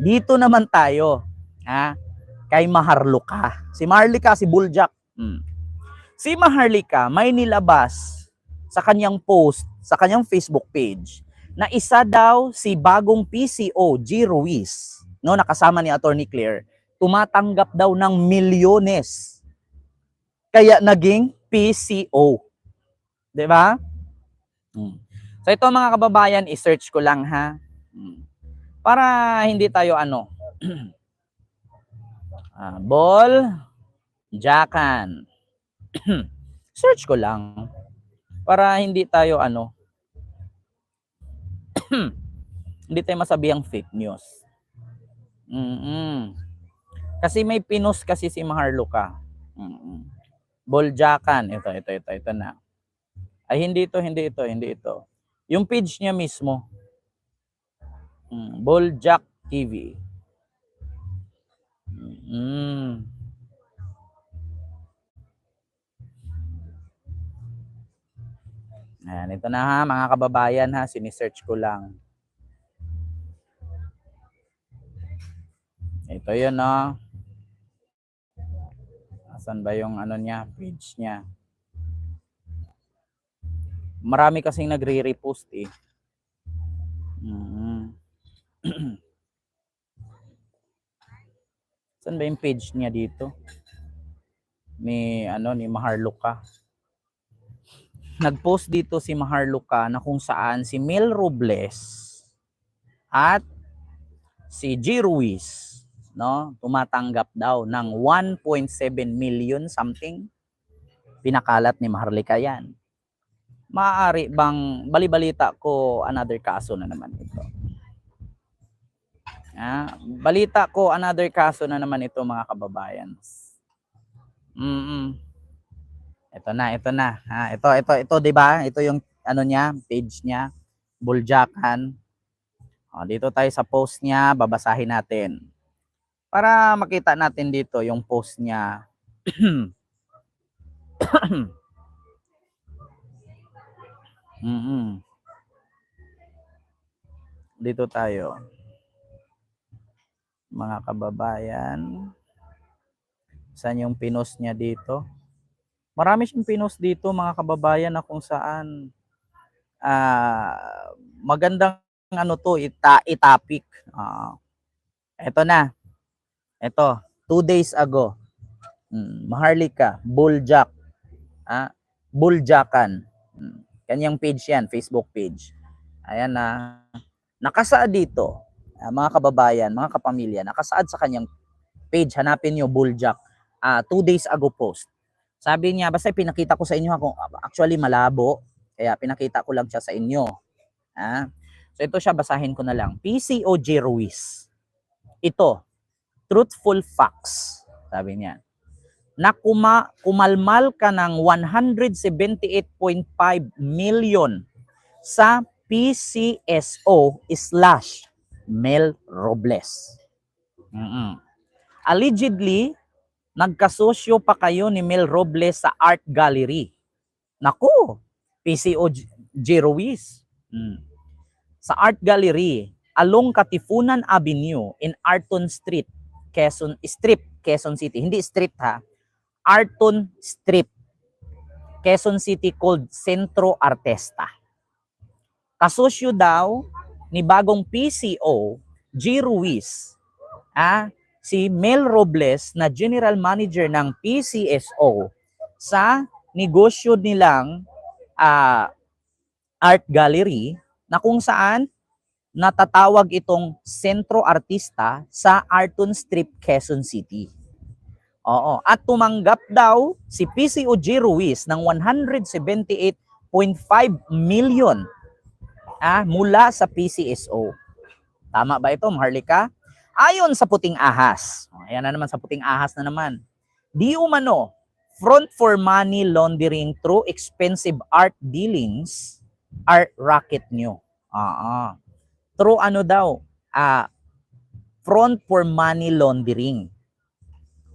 Dito naman tayo, ha, kay Maharlika. Si Maharlika, si Buljak. Si Maharlika may nilabas sa kanyang post, sa kanyang Facebook page, na isa daw si bagong PCO, G. Ruiz, no, nakasama ni Attorney Claire, tumatanggap daw ng milyones. Kaya naging PCO. 'Di ba? So ito mga kababayan, i-search ko lang ha. Para hindi tayo ball jakan. Search ko lang para hindi tayo hindi tayo masabihang fake news. Kasi may pinost kasi si Maharlika. Boljakan, ito na. Ay hindi ito. Yung page niya mismo. Boljak TV. Ayan, ito na ha, mga kababayan ha, sinisearch ko lang. Ito yun, no. Asan ba yung niya, page niya? Marami kasing nagre-repost eh. Saan ba yung page niya dito? Ni Maharlika. Nag-post dito si Maharlika na kung saan si Mel Robles at si G. Ruiz, no, tumatanggap daw ng 1.7 million something. Pinakalat ni Maharlika yan. Maaari bang balibalita ko another kaso na naman ito? Balita ko another kaso na naman ito mga kababayan. Ito na. Ito 'di ba? Ito yung niya, page niya, Buljakan. Dito tayo sa post niya, babasahin natin. Para makita natin dito yung post niya. Dito tayo. Mga kababayan. Saan yung pinost niya dito? Marami siyang pinost dito mga kababayan na kung saan magandang i-topic. Ito na. Ito, 2 days ago. Maharlika, Buljak. Buljakan. Kanyang page yan, Facebook page. Ayan na. Nakasaad dito, mga kababayan, mga kapamilya, nakasaad sa kanyang page. Hanapin nyo, Buljak. 2 days ago post. Sabi niya, basta pinakita ko sa inyo, actually malabo, kaya pinakita ko lang siya sa inyo. So ito siya, basahin ko na lang. PCO G. Ruiz. Ito, truthful facts, sabi niya. Na kumalmal ka ng 178.5 million sa PCSO/Mel Robles. Allegedly, nagkasosyo pa kayo ni Mel Robles sa art gallery. Naku, PCO G. Ruiz. Sa art gallery along Katipunan Avenue in Arton Street, Quezon City. Hindi street ha. Arton Street, Quezon City, called Centro Artesta. Kasosyo daw ni bagong PCO G. Ruiz, si Mel Robles na general manager ng PCSO sa negosyo nilang art gallery na kung saan natatawag itong Centro Artista sa Arton Street, Quezon City. At tumanggap daw si PCO G. Ruiz ng 178.5 million mula sa PCSO. Tama ba ito, Maharlika? Ayon sa Puting Ahas. Ayan na naman, sa Puting Ahas na naman. Di umano, front for money laundering through expensive art dealings are racket nyo. Through front for money laundering.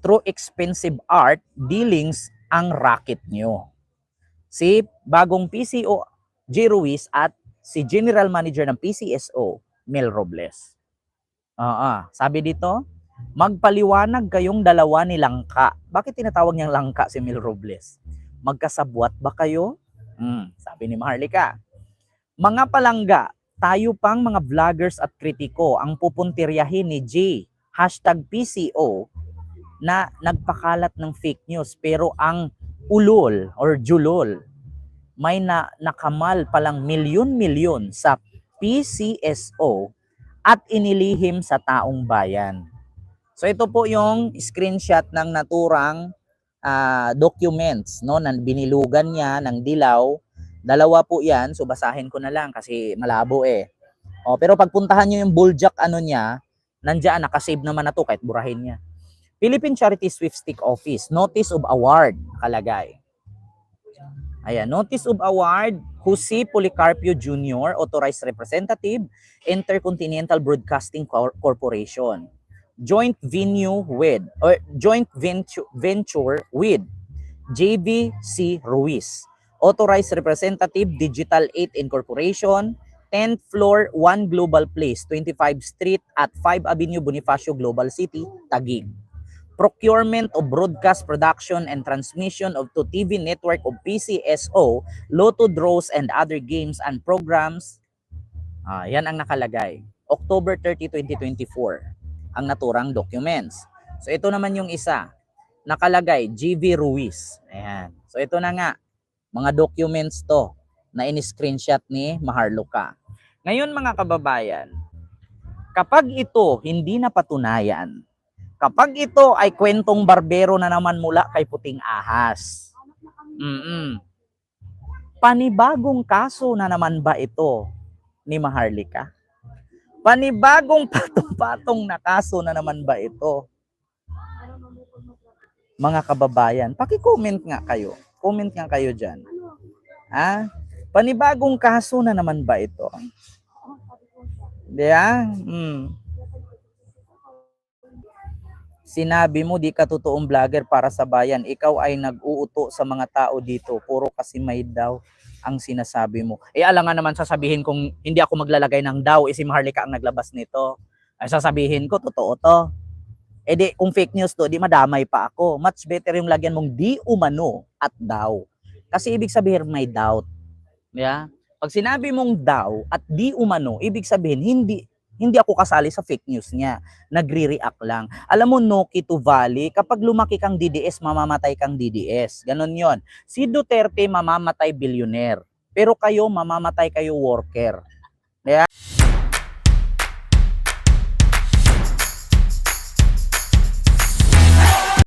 Through expensive art dealings ang racket nyo. Si bagong PCO G. Ruiz at si General Manager ng PCSO, Mel Robles. Sabi dito, magpaliwanag kayong dalawa ni Langka. Bakit tinatawag niyang Langka si Mil Robles? Magkasabwat ba kayo? Sabi ni Maharlika. Mga palangga, tayo pang mga vloggers at kritiko ang pupuntiryahin ni J, #PCO, na nagpakalat ng fake news. Pero ang ulol or julol, may nakamal palang milyon-milyon sa PCSO at inilihim sa taong bayan. So ito po yung screenshot ng naturang documents, no, na binilugan niya ng dilaw. Dalawa po yan, so basahin ko na lang kasi malabo eh. Pero pagpuntahan niyo yung Buljak ano niya, nandiyan, nakasave naman na to kahit burahin niya. Philippine Charity Sweepstake Office, Notice of Award, nakalagay. Ayan, Notice of Award, Jose Policarpio Jr., Authorized Representative, Intercontinental Broadcasting Corporation. Joint venture with JVC Ruiz. Authorized Representative, Digital 8 Incorporation, 10th floor, 1 Global Place, 25th Street at 5 Avenue Bonifacio Global City, Taguig. Procurement of broadcast production and transmission of to TV network of PCSO, Lotto draws and other games and programs. Yan ang nakalagay. October 30, 2024 ang naturang documents. So ito naman yung isa. Nakalagay, GV Ruiz. Ayan. So ito na nga, mga documents to na in-screenshot ni Maharlika. Ngayon mga kababayan, kapag ito hindi napatunayan, kapag ito ay kwentong barbero na naman mula kay Puting Ahas, panibagong kaso na naman ba ito ni Maharlika? Panibagong patong-patong na kaso na naman ba ito? Mga kababayan, paki-comment nga kayo. Comment nga kayo dyan. Panibagong kaso na naman ba ito? Diya? Sinabi mo, di ka totoong vlogger para sa bayan. Ikaw ay nag-uuto sa mga tao dito. Puro kasi may daw ang sinasabi mo. Alangan naman sasabihin kung hindi ako maglalagay ng daw, si Maharlika ang naglabas nito. Ay sasabihin ko, totoo to. Di, kung fake news to, di madamay pa ako. Much better yung lagyan mong di umano at daw. Kasi ibig sabihin may doubt. Yeah? Pag sinabi mong daw at di umano, ibig sabihin hindi ako kasali sa fake news niya. Nagre-react lang. Alam mo, Noki to Valley, kapag lumaki kang DDS, mamamatay kang DDS. Ganon yon. Si Duterte, mamamatay billionaire. Pero kayo, mamamatay kayo worker. Yeah?